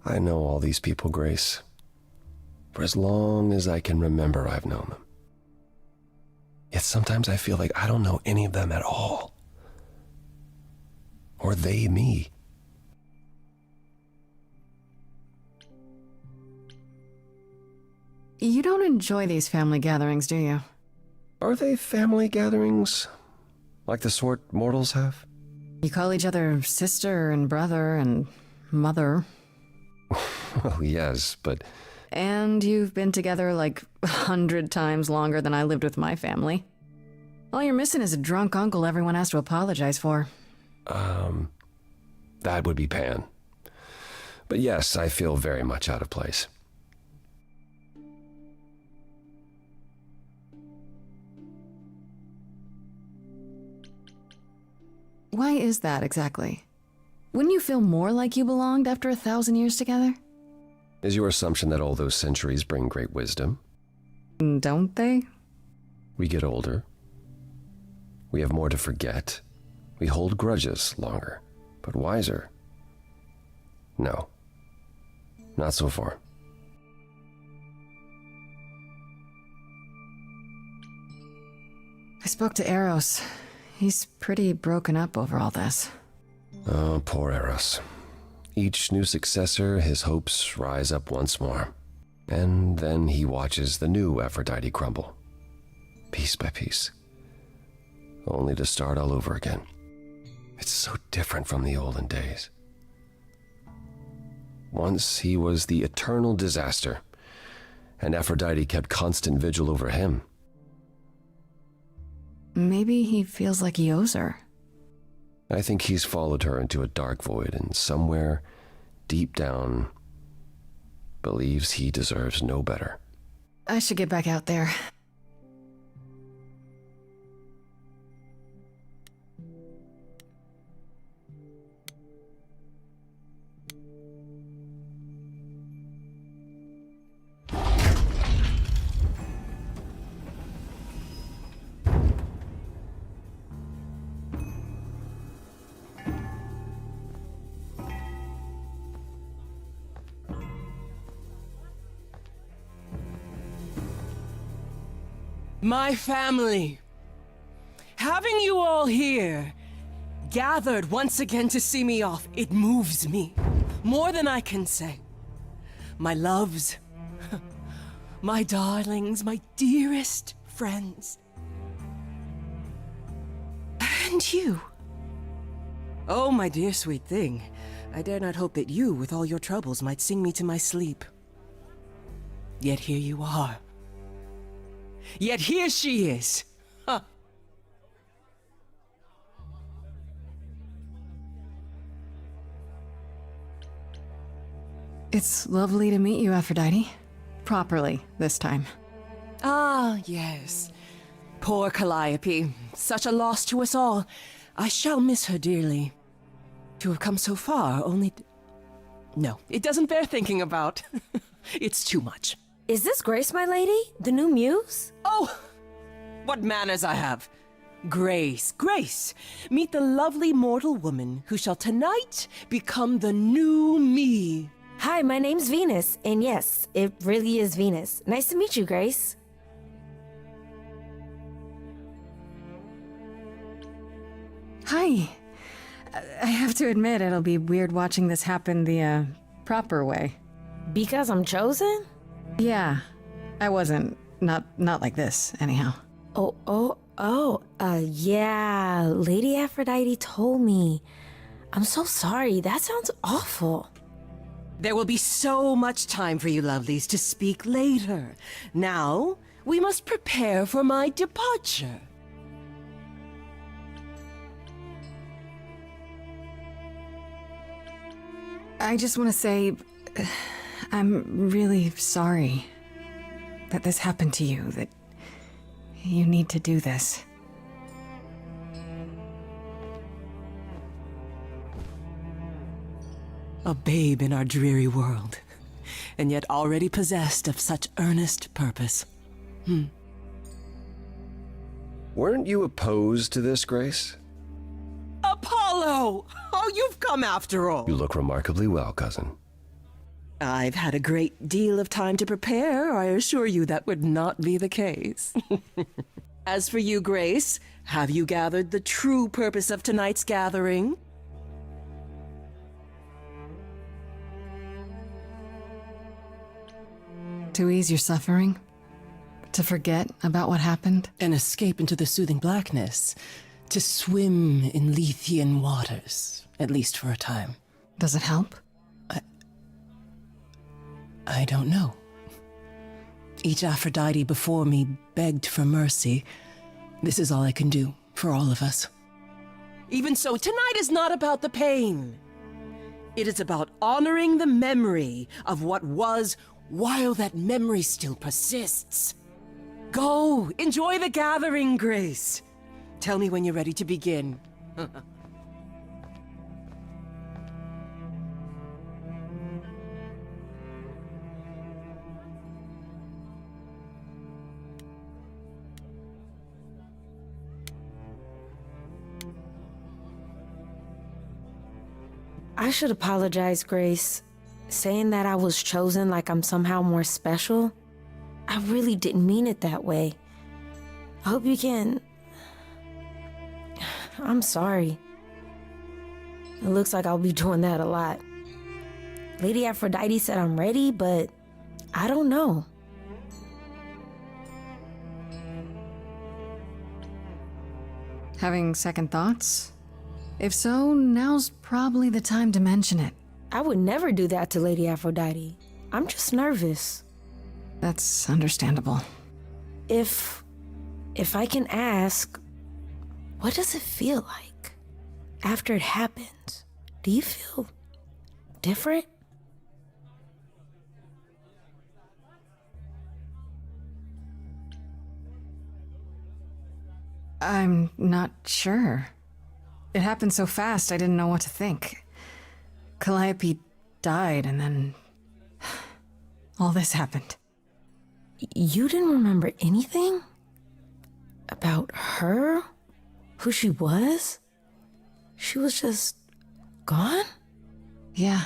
I know all these people, Grace. For as long as I can remember, I've known them. Yet sometimes I feel like I don't know any of them at all. Or they me. You don't enjoy these family gatherings, do you? Are they family gatherings? Like the sort mortals have? You call each other sister and brother and mother. Well, yes, but... And you've been together like 100 times longer than I lived with my family. All you're missing is a drunk uncle everyone has to apologize for. That would be Pan. But yes, I feel very much out of place. Why is that exactly? Wouldn't you feel more like you belonged after 1,000 years together? Is your assumption that all those centuries bring great wisdom? Don't they? We get older. We have more to forget. We hold grudges longer, but wiser. No, not so far. I spoke to Eros. He's pretty broken up over all this. Oh, poor Eros. Each new successor, his hopes rise up once more. And then he watches the new Aphrodite crumble, piece by piece, only to start all over again. It's so different from the olden days. Once he was the eternal disaster, and Aphrodite kept constant vigil over him. Maybe he feels like he owes her. I think he's followed her into a dark void, and somewhere, deep down, believes he deserves no better. I should get back out there. My family. Having you all here, gathered once again to see me off, it moves me. More than I can say. My loves, my darlings, my dearest friends. And you. Oh, my dear sweet thing. I dare not hope that you, with all your troubles, might sing me to my sleep. Yet here you are. Yet here she is. Huh. It's lovely to meet you, Aphrodite. Properly, this time. Ah, yes. Poor Calliope. Such a loss to us all. I shall miss her dearly. To have come so far, only... No, it doesn't bear thinking about. It's too much. Is this Grace, my lady? The new muse? Oh, what manners I have. Grace, Grace, meet the lovely mortal woman who shall tonight become the new me. Hi, my name's Venus, and yes, it really is Venus. Nice to meet you, Grace. Hi. I have to admit, it'll be weird watching this happen the, proper way. Because I'm chosen? Yeah. I wasn't. Not like this, anyhow. Yeah, Lady Aphrodite told me. I'm so sorry, that sounds awful. There will be so much time for you lovelies to speak later. Now, we must prepare for my departure. I just want to say, I'm really sorry that this happened to you, that you need to do this. A babe in our dreary world, and yet already possessed of such earnest purpose. Weren't you opposed to this, Grace? Apollo! Oh, you've come after all. You look remarkably well, cousin. I've had a great deal of time to prepare. I assure you that would not be the case. As for you, Grace, have you gathered the true purpose of tonight's gathering? To ease your suffering? To forget about what happened? An escape into the soothing blackness. To swim in Lethean waters, at least for a time. Does it help? I don't know. Each Aphrodite before me begged for mercy. This is all I can do for all of us. Even so, tonight is not about the pain. It is about honoring the memory of what was while that memory still persists. Go, enjoy the gathering, Grace. Tell me when you're ready to begin. I should apologize, Grace. Saying that I was chosen like I'm somehow more special, I really didn't mean it that way. I hope you can... I'm sorry. It looks like I'll be doing that a lot. Lady Aphrodite said I'm ready, but I don't know. Having second thoughts? If so, now's probably the time to mention it. I would never do that to Lady Aphrodite. I'm just nervous. That's understandable. If I can ask, what does it feel like after it happens? Do you feel different? I'm not sure. It happened so fast, I didn't know what to think. Calliope died, and then all this happened. You didn't remember anything? About her? Who she was? She was just gone? Yeah.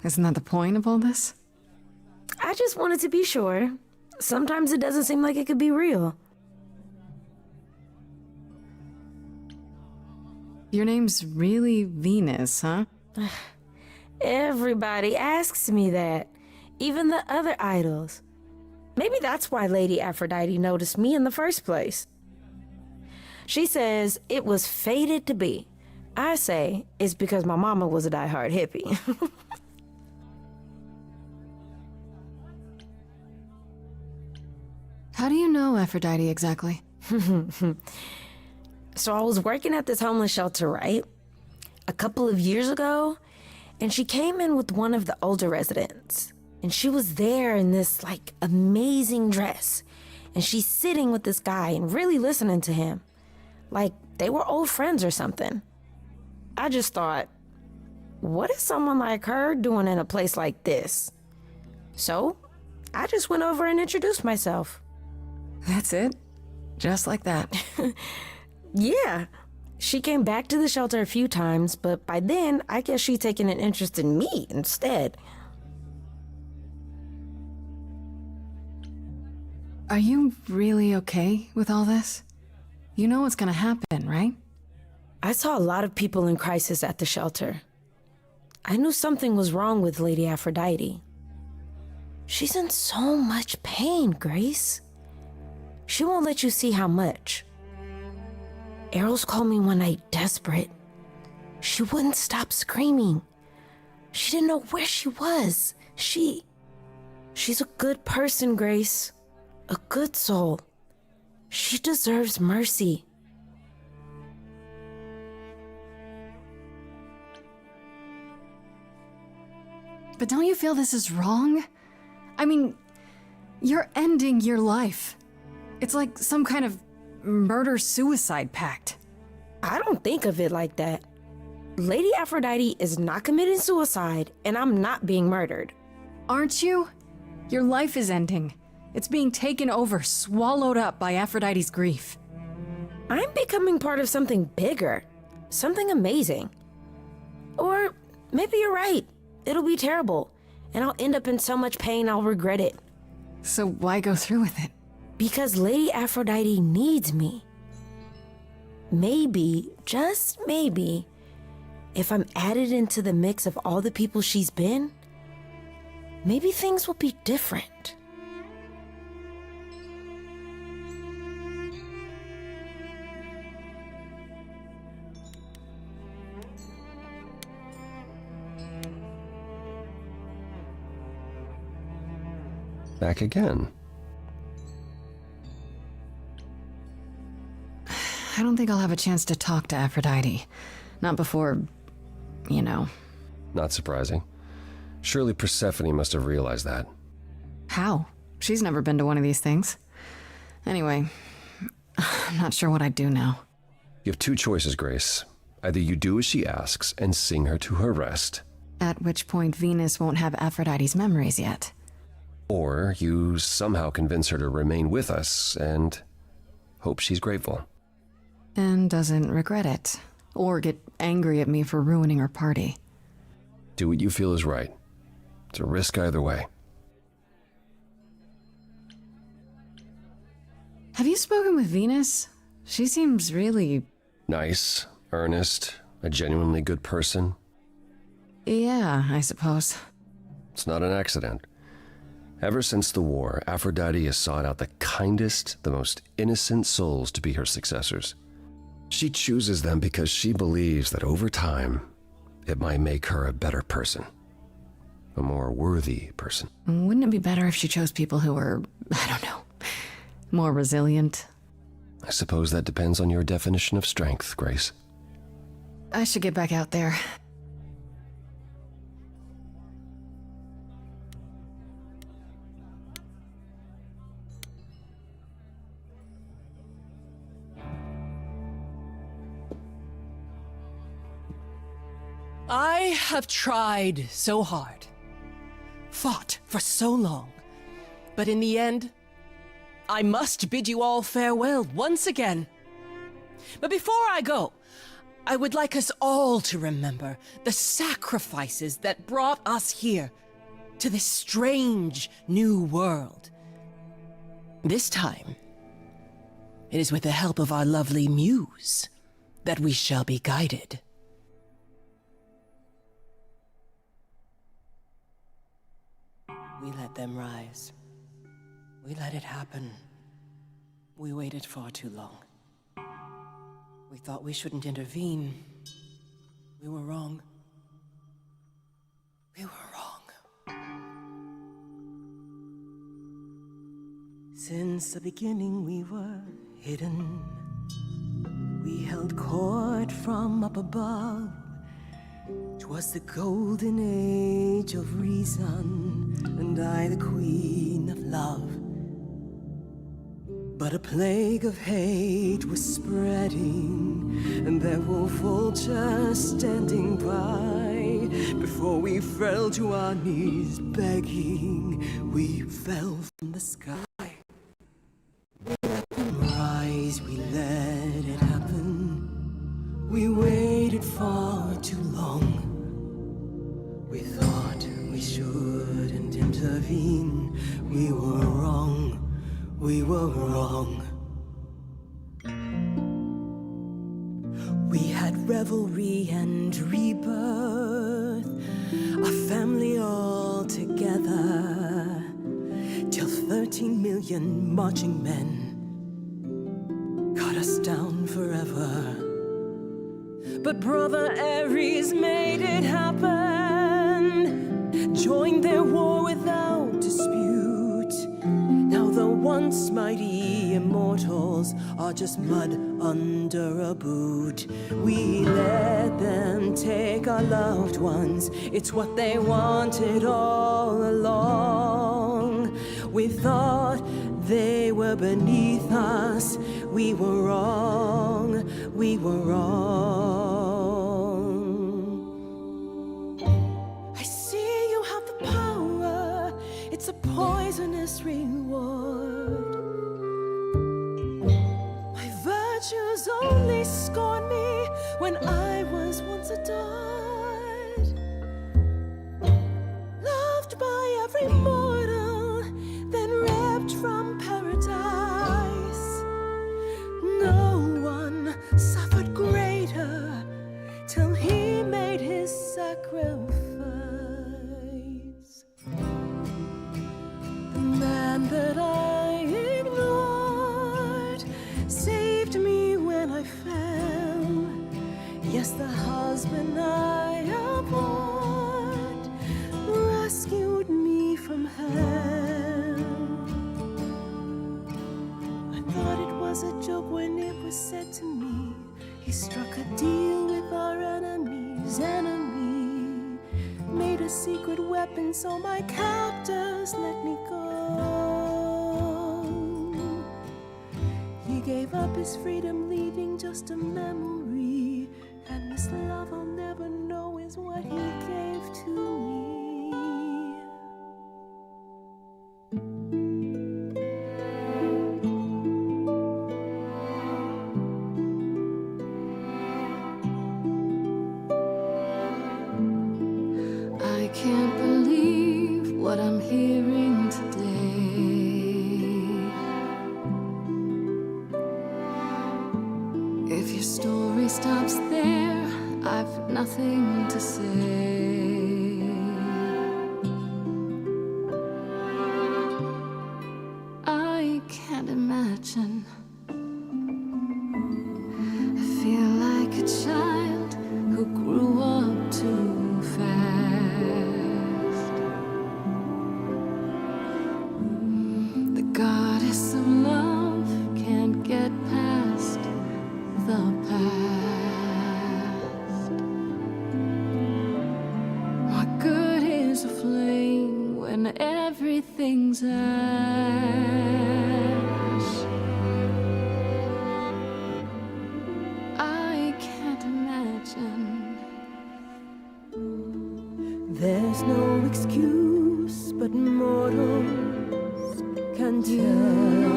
Isn't that the point of all this? I just wanted to be sure. Sometimes it doesn't seem like it could be real. Your name's really Venus, huh? Everybody asks me that. Even the other idols. Maybe that's why Lady Aphrodite noticed me in the first place. She says it was fated to be. I say it's because my mama was a diehard hippie. How do you know Aphrodite exactly? So I was working at this homeless shelter, right? A couple of years ago, and she came in with one of the older residents. And she was there in this, like, amazing dress. And she's sitting with this guy and really listening to him. Like, they were old friends or something. I just thought, what is someone like her doing in a place like this? So, I just went over and introduced myself. That's it? Just like that. Yeah. She came back to the shelter a few times, but by then, I guess she'd taken an interest in me instead. Are you really okay with all this? You know what's gonna happen, right? I saw a lot of people in crisis at the shelter. I knew something was wrong with Lady Aphrodite. She's in so much pain, Grace. She won't let you see how much. Eros called me one night desperate. She wouldn't stop screaming. She didn't know where she was. She's a good person, Grace. A good soul. She deserves mercy. But don't you feel this is wrong? I mean, you're ending your life. It's like some kind of murder-suicide pact. I don't think of it like that. Lady Aphrodite is not committing suicide, and I'm not being murdered. Aren't you? Your life is ending. It's being taken over, swallowed up by Aphrodite's grief. I'm becoming part of something bigger. Something amazing. Or maybe you're right. It'll be terrible. and I'll end up in so much pain I'll regret it. So why go through with it? Because Lady Aphrodite needs me. Maybe, just maybe, if I'm added into the mix of all the people she's been, maybe things will be different. Back again. I don't think I'll have a chance to talk to Aphrodite. Not before, you know. Not surprising. Surely Persephone must have realized that. How? She's never been to one of these things. Anyway, I'm not sure what I'd do now. You have two choices, Grace. Either you do as she asks and sing her to her rest, At which point Venus won't have Aphrodite's memories yet. or you somehow convince her to remain with us and hope she's grateful. And doesn't regret it. Or get angry at me for ruining her party. Do what you feel is right. It's a risk either way. Have you spoken with Venus? She seems really... Nice, earnest, a genuinely good person. Yeah, I suppose. It's not an accident. Ever since the war, Aphrodite has sought out the kindest, the most innocent souls to be her successors. She chooses them because she believes that over time, it might make her a better person. A more worthy person. Wouldn't it be better if she chose people who were, I don't know, more resilient? I suppose that depends on your definition of strength, Grace. I should get back out there. I have tried so hard, fought for so long, but in the end, I must bid you all farewell once again. But before I go, I would like us all to remember the sacrifices that brought us here, to this strange new world. This time, it is with the help of our lovely muse that we shall be guided. We let them rise. We let it happen. We waited far too long. We thought we shouldn't intervene. We were wrong. We were wrong. Since the beginning we were hidden. We held court from up above. 'Twas the golden age of reason, and I the queen of love. But a plague of hate was spreading, and there were vultures standing by. Before we fell to our knees begging, we fell from the sky. We let them rise, we let it happen. We waited far too long. We thought we shouldn't intervene. We were wrong. We were wrong. We had revelry and rebirth, a family all together, till 13 million marching men cut us down forever. But Brother Ares made it happen, joined their war without dispute. Now the once mighty immortals are just mud under a boot. We let them take our loved ones, it's what they wanted all along. We thought they were beneath us, we were wrong, we were wrong. I see you have the power, it's a poisonous reward. My virtues only scorn me when I was once adored. Loved by sacrifice. The man that I ignored saved me when I fell. Yes, the husband I abhorred rescued me from hell. I thought it was a joke when it was said to me, he struck a deal with our enemy's enemy, made a secret weapon so my captors let me go. He gave up his freedom, leaving just a memory, and this love I'll never know is what he gave to me. I can't believe what I'm hearing today. If your story stops there, I've nothing to say. I can't imagine. I feel like a child who grew up too fast. The goddess of love can't get past the past. What good is a flame when everything's ash? I can't imagine. There's no excuse, but mortals can tell.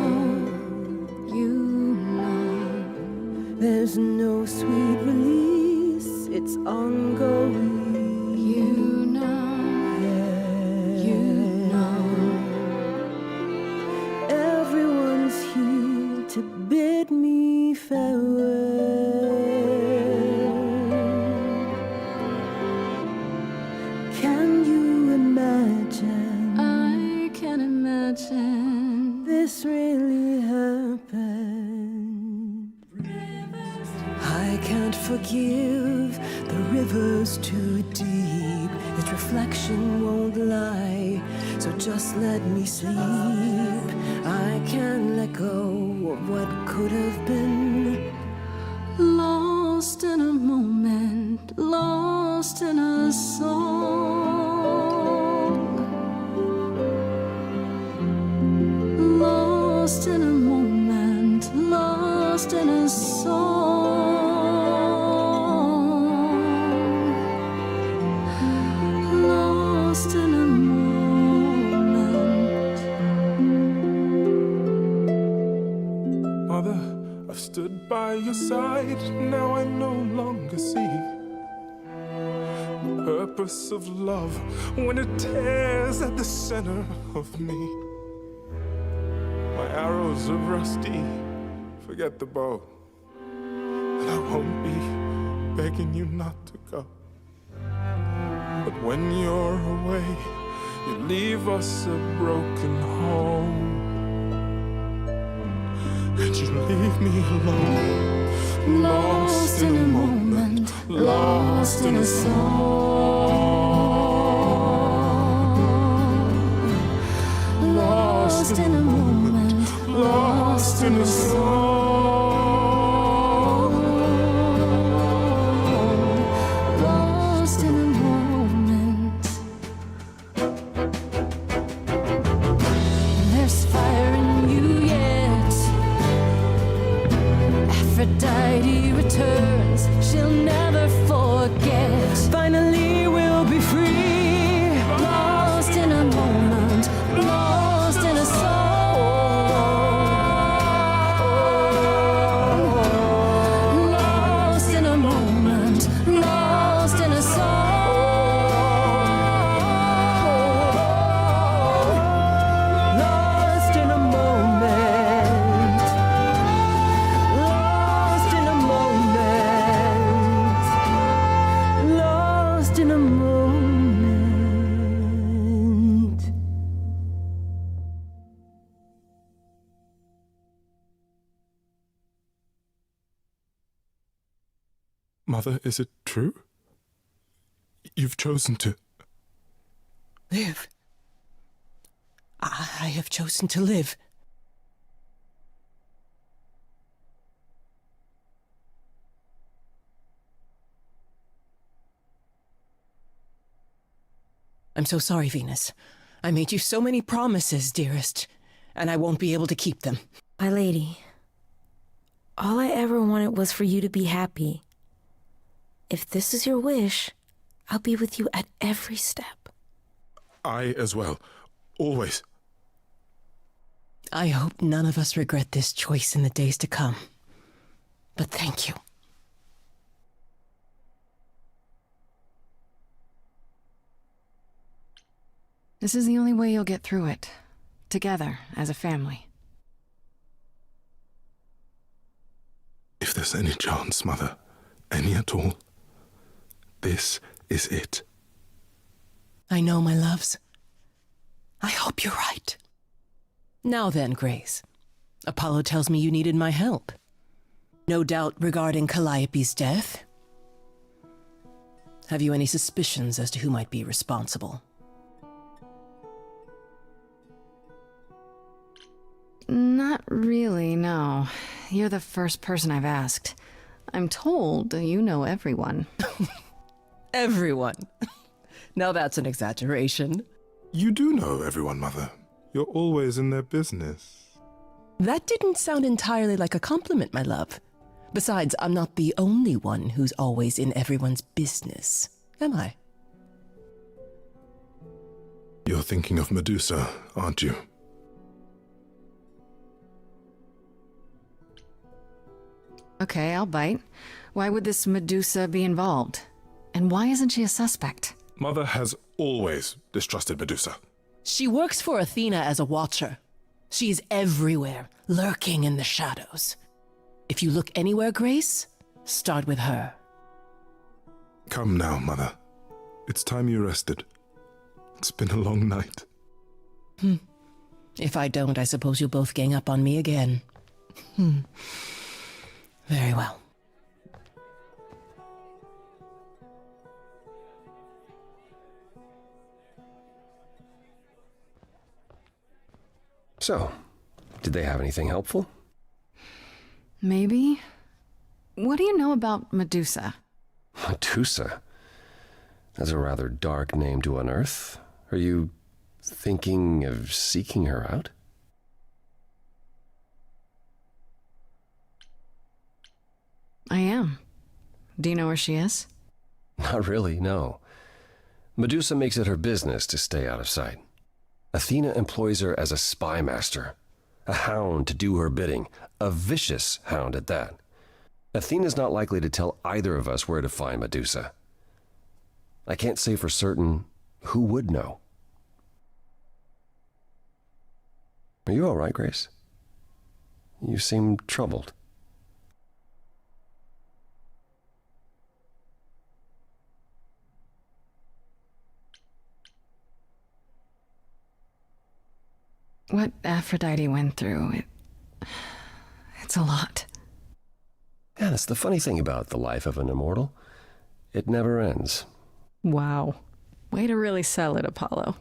You know, There's no sweet release, it's ongoing. you know, you know. Everyone's here to bid me farewell. Can you imagine I can imagine. this really happened? I can't forgive, the river's too deep. Its reflection won't lie, so just let me sleep. I can't let go of what could have been. Lost in a moment, lost in a song. Lost in a moment, lost in a song. Lost in a moment. Mother, I've stood by your side, now I no longer see the purpose of love when it tears at the center of me. My arrows are rusty, forget the bow, and I won't be begging you not to go. But when you're away, you leave us a broken home. And you leave me alone, lost in a moment, lost in a song. Lost in a moment, lost in a song. Lost in a moment. There's fire in you yet. Aphrodite returns, she'll never forget. Finally, we'll be free. Lost in a moment, lost in a song. Lost in a moment, lost in a song. Lost in a moment. Lost in a moment. Lost in a moment. Mother, is it true? You've chosen to... Live. I have chosen to live. I'm so sorry, Venus. I made you so many promises, dearest, and I won't be able to keep them. My lady, all I ever wanted was for you to be happy. If this is your wish, I'll be with you at every step. I as well. Always. I hope none of us regret this choice in the days to come. But thank you. This is the only way you'll get through it. Together, as a family. If there's any chance, Mother, any at all, this is it. I know, my loves. I hope you're right. Now then, Grace. Apollo tells me you needed my help. No doubt regarding Calliope's death. Have you any suspicions as to who might be responsible? Not really, no. You're the first person I've asked. I'm told you know everyone. Everyone. Now that's an exaggeration. You do know everyone, Mother. You're always in their business. That didn't sound entirely like a compliment, my love. Besides, I'm not the only one who's always in everyone's business, am I? You're thinking of Medusa, aren't you? Okay, I'll bite. Why would this Medusa be involved? And why isn't she a suspect? Mother has always distrusted Medusa. She works for Athena as a watcher. She's everywhere, lurking in the shadows. If you look anywhere, Grace, start with her. Come now, Mother. It's time you rested. It's been a long night. If I don't, I suppose you'll both gang up on me again. Very well. So, did they have anything helpful? Maybe? What do you know about Medusa? Medusa? That's a rather dark name to unearth. Are you thinking of seeking her out? I am. Do you know where she is? Not really, no. Medusa makes it her business to stay out of sight. Athena employs her as a spy master, a hound to do her bidding, a vicious hound at that. Athena's not likely to tell either of us where to find Medusa. I can't say for certain who would know. Are you all right, Grace? You seem troubled. What Aphrodite went through, it's a lot. Yeah, that's the funny thing about the life of an immortal. It never ends. Wow. Way to really sell it, Apollo.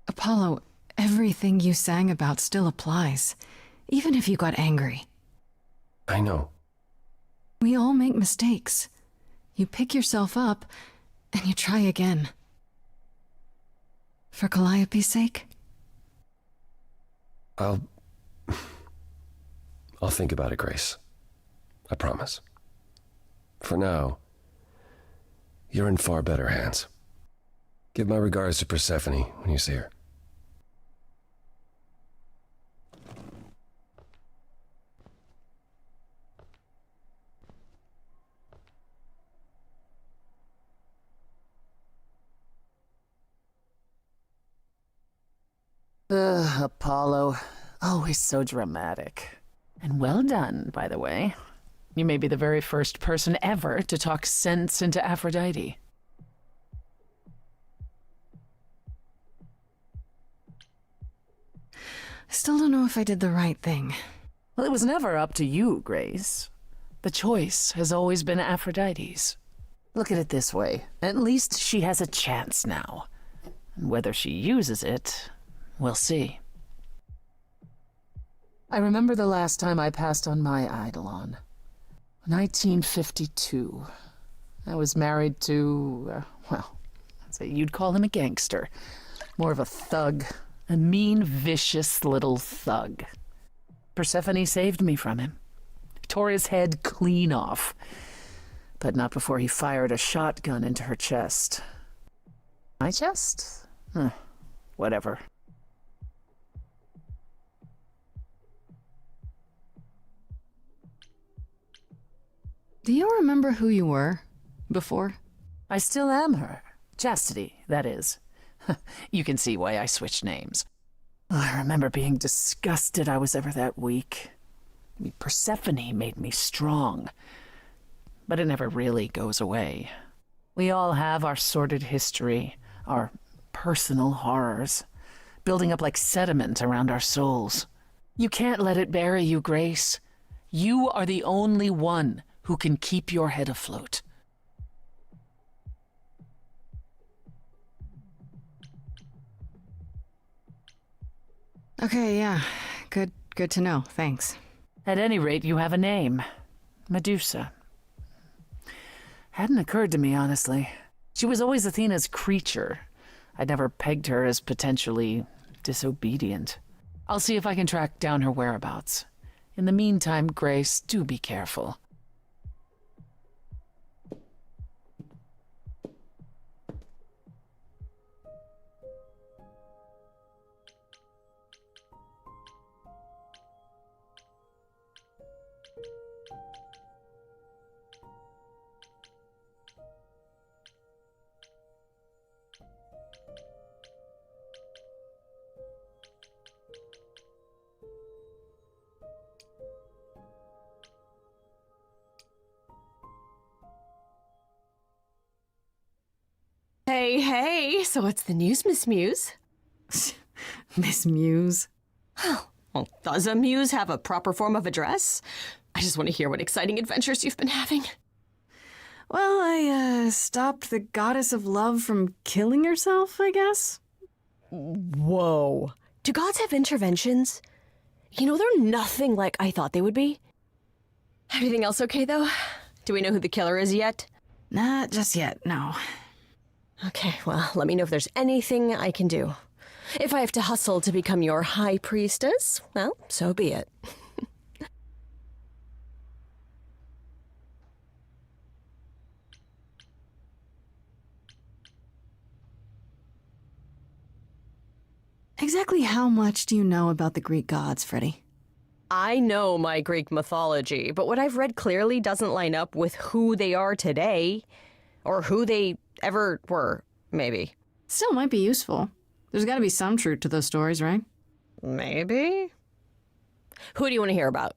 Apollo, everything you sang about still applies, even if you got angry. I know. We all make mistakes. You pick yourself up, and you try again. For Calliope's sake? I'll think about it, Grace. I promise. For now, you're in far better hands. Give my regards to Persephone when you see her. Apollo. Always so dramatic. And well done, by the way. You may be the very first person ever to talk sense into Aphrodite. I still don't know if I did the right thing. Well, it was never up to you, Grace. The choice has always been Aphrodite's. Look at it this way. At least she has a chance now. And whether she uses it, we'll see. I remember the last time I passed on my Eidolon. 1952. I was married to, well, I'd say you'd call him a gangster. More of a thug. A mean, vicious little thug. Persephone saved me from him. Tore his head clean off. But not before he fired a shotgun into her chest. My chest? Whatever. Do you remember who you were before? I still am her. Chastity, that is. You can see why I switched names. I remember being disgusted I was ever that weak. Persephone made me strong. But it never really goes away. We all have our sordid history, our personal horrors, building up like sediment around our souls. You can't let it bury you, Grace. You are the only one who can keep your head afloat. Okay, yeah. Good to know. Thanks. At any rate, you have a name. Medusa. Hadn't occurred to me, honestly. She was always Athena's creature. I'd never pegged her as potentially disobedient. I'll see if I can track down her whereabouts. In the meantime, Grace, do be careful. Hey, so what's the news, Miss Muse? Miss Muse. Well, does a muse have a proper form of address? I just want to hear what exciting adventures you've been having. Well, I stopped the goddess of love from killing herself, I guess. Whoa. Do gods have interventions? You know, they're nothing like I thought they would be. Everything else okay, though? Do we know who the killer is yet? Not just yet, no. Okay, well, let me know if there's anything I can do. If I have to hustle to become your high priestess, well, so be it. Exactly how much do you know about the Greek gods, Freddy? I know my Greek mythology, but what I've read clearly doesn't line up with who they are today. Or who they ever were, maybe. Still might be useful. There's gotta be some truth to those stories, right? Maybe? Who do you want to hear about?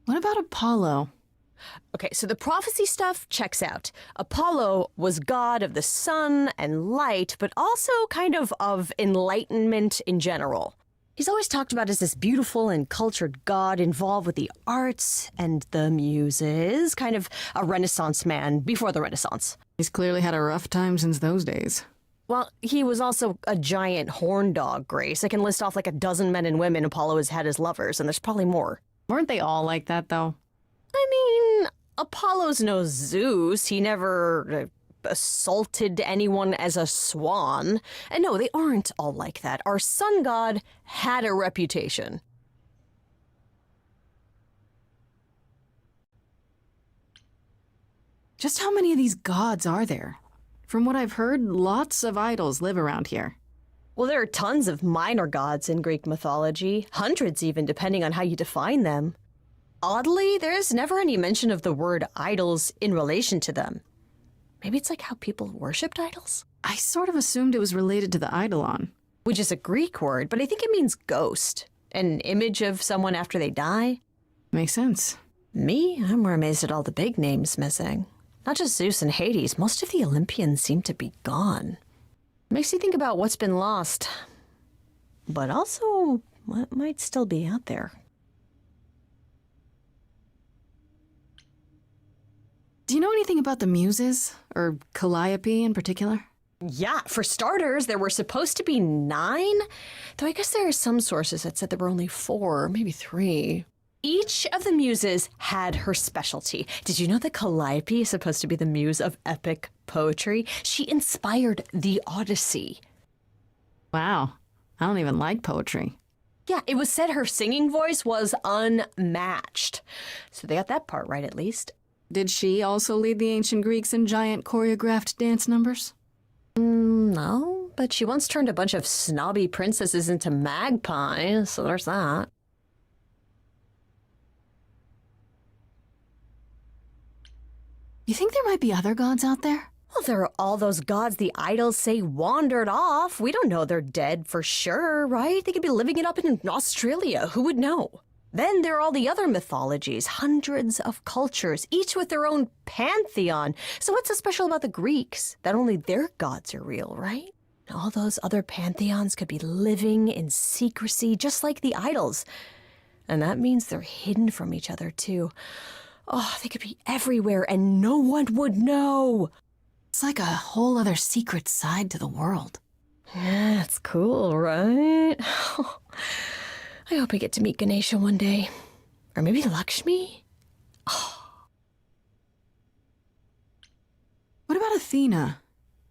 What about Apollo? Okay, so the prophecy stuff checks out. Apollo was god of the sun and light, but also kind of enlightenment in general. He's always talked about as this beautiful and cultured god involved with the arts and the muses, kind of a Renaissance man before the Renaissance. He's clearly had a rough time since those days. Well, he was also a giant horn dog, Grace. I can list off like a dozen men and women Apollo has had as lovers, and there's probably more. Weren't they all like that, though? I mean, Apollo's no Zeus. He never assaulted anyone as a swan. And no, they aren't all like that. Our sun god had a reputation. Just how many of these gods are there? From what I've heard, lots of idols live around here. Well, there are tons of minor gods in Greek mythology, hundreds even, depending on how you define them. Oddly, there's never any mention of the word idols in relation to them. Maybe it's like how people worshipped idols? I sort of assumed it was related to the Eidolon. Which is a Greek word, but I think it means ghost. An image of someone after they die? Makes sense. Me? I'm more amazed at all the big names missing. Not just Zeus and Hades, most of the Olympians seem to be gone. Makes you think about what's been lost, but also what might still be out there. Do you know anything about the Muses, or Calliope in particular? Yeah, for starters, there were supposed to be 9, though I guess there are some sources that said there were only 4, maybe 3. Each of the muses had her specialty. Did you know that Calliope is supposed to be the muse of epic poetry? She inspired the Odyssey. Wow, I don't even like poetry. Yeah, it was said her singing voice was unmatched. So they got that part right, at least. Did she also lead the ancient Greeks in giant choreographed dance numbers? No, but she once turned a bunch of snobby princesses into magpies, so there's that. You think there might be other gods out there? Well, there are all those gods the idols say wandered off. We don't know they're dead for sure, right? They could be living it up in Australia. Who would know? Then there are all the other mythologies, hundreds of cultures, each with their own pantheon. So what's so special about the Greeks? That only their gods are real, right? All those other pantheons could be living in secrecy, just like the idols. And that means they're hidden from each other, too. Oh, they could be everywhere and no one would know. It's like a whole other secret side to the world. Yeah, it's cool, right? I hope I get to meet Ganesha one day. Or maybe Lakshmi? What about Athena?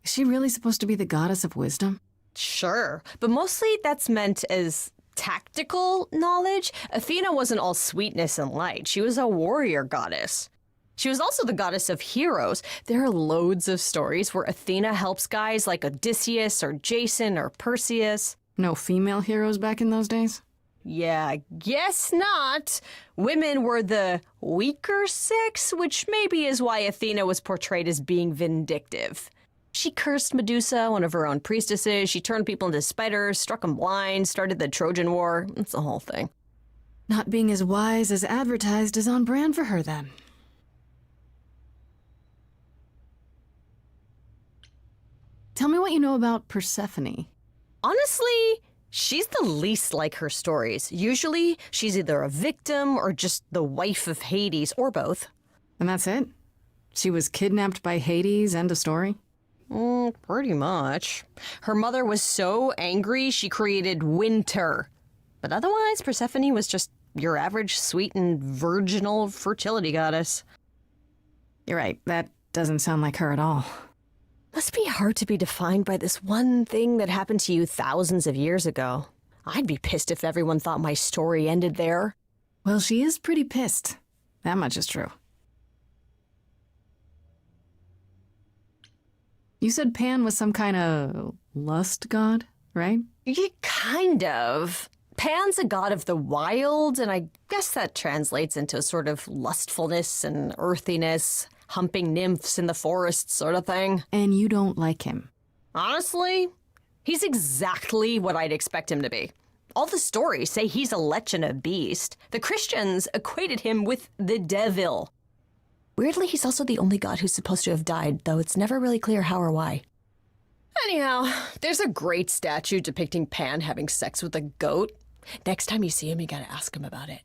Is she really supposed to be the goddess of wisdom? Sure, but mostly that's meant as tactical knowledge. Athena wasn't all sweetness and light. She was a warrior goddess. She was also the goddess of heroes. There are loads of stories where Athena helps guys like Odysseus or Jason or Perseus. No female heroes back in those days? Yeah, guess not. Women were the weaker sex, which maybe is why Athena was portrayed as being vindictive. She cursed Medusa, one of her own priestesses. She turned people into spiders, struck them blind, started the Trojan War. It's the whole thing. Not being as wise as advertised is on brand for her, then. Tell me what you know about Persephone. Honestly, she's the least like her stories. Usually, she's either a victim or just the wife of Hades, or both. And that's it? She was kidnapped by Hades, end of story? Pretty much. Her mother was so angry, she created winter. But otherwise, Persephone was just your average sweet and virginal fertility goddess. You're right, that doesn't sound like her at all. Must be hard to be defined by this one thing that happened to you thousands of years ago. I'd be pissed if everyone thought my story ended there. Well, she is pretty pissed. That much is true. You said Pan was some kind of lust god, right? Yeah, kind of. Pan's a god of the wild, and I guess that translates into a sort of lustfulness and earthiness, humping nymphs in the forest sort of thing. And you don't like him? Honestly, he's exactly what I'd expect him to be. All the stories say he's a lech and a beast. The Christians equated him with the devil. Weirdly, he's also the only god who's supposed to have died, though it's never really clear how or why. Anyhow, there's a great statue depicting Pan having sex with a goat. Next time you see him, you gotta ask him about it.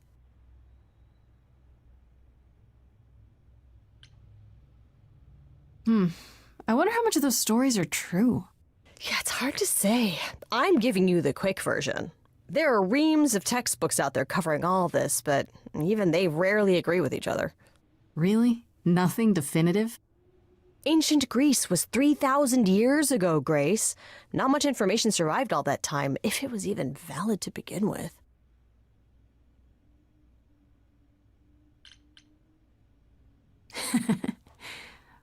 I wonder how much of those stories are true. Yeah, it's hard to say. I'm giving you the quick version. There are reams of textbooks out there covering all this, but even they rarely agree with each other. Really? Nothing definitive? Ancient Greece was 3,000 years ago, Grace. Not much information survived all that time, if it was even valid to begin with.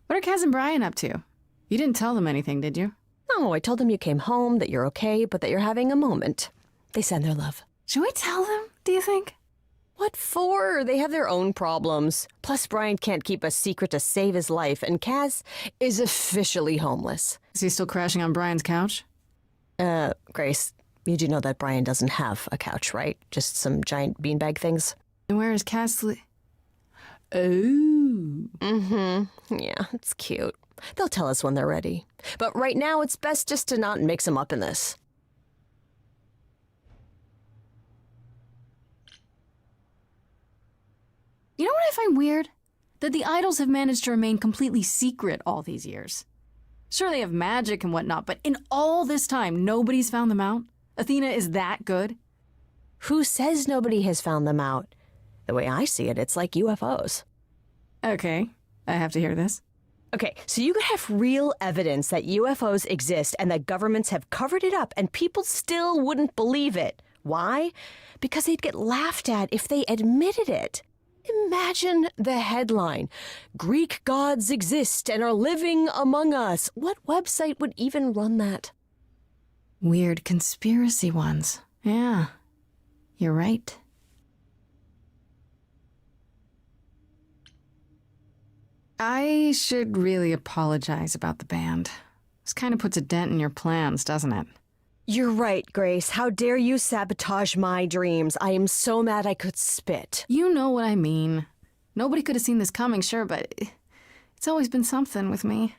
What are Kaz and Brian up to? You didn't tell them anything, did you? No, I told them you came home, that you're okay, but that you're having a moment. They send their love. Should we tell them, do you think? What for? They have their own problems. Plus, Brian can't keep a secret to save his life, and Kaz is officially homeless. Is he still crashing on Brian's couch? Grace, You do know that Brian doesn't have a couch, right? Just some giant beanbag things? And where is Castley? Oh. Yeah, it's cute. They'll tell us when they're ready. But right now, it's best just to not mix them up in this. You know what I find weird? That the idols have managed to remain completely secret all these years. Sure, they have magic and whatnot, but in all this time, nobody's found them out? Athena is that good? Who says nobody has found them out? The way I see it, it's like UFOs. Okay, I have to hear this. Okay, so you could have real evidence that UFOs exist and that governments have covered it up and people still wouldn't believe it. Why? Because they'd get laughed at if they admitted it. Imagine the headline, Greek gods exist and are living among us. What website would even run that? Weird conspiracy ones. Yeah, you're right. I should really apologize about the band. This kind of puts a dent in your plans, doesn't it? You're right, Grace. How dare you sabotage my dreams? I am so mad I could spit. You know what I mean. Nobody could have seen this coming, sure, but it's always been something with me.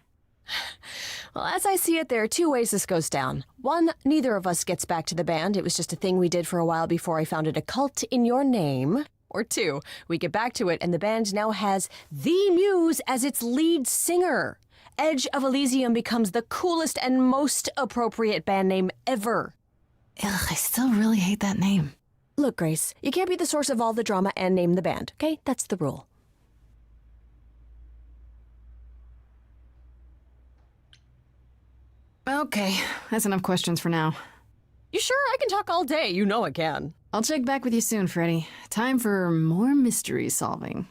Well, as I see it, there are two ways this goes down. One, neither of us gets back to the band. It was just a thing we did for a while before I founded a cult in your name. Or two, we get back to it and the band now has the Muse as its lead singer. Edge of Elysium becomes the coolest and most appropriate band name ever. Ugh, I still really hate that name. Look, Grace, you can't be the source of all the drama and name the band, okay? That's the rule. Okay, that's enough questions for now. You sure? I can talk all day. You know I can. I'll check back with you soon, Freddy. Time for more mystery solving.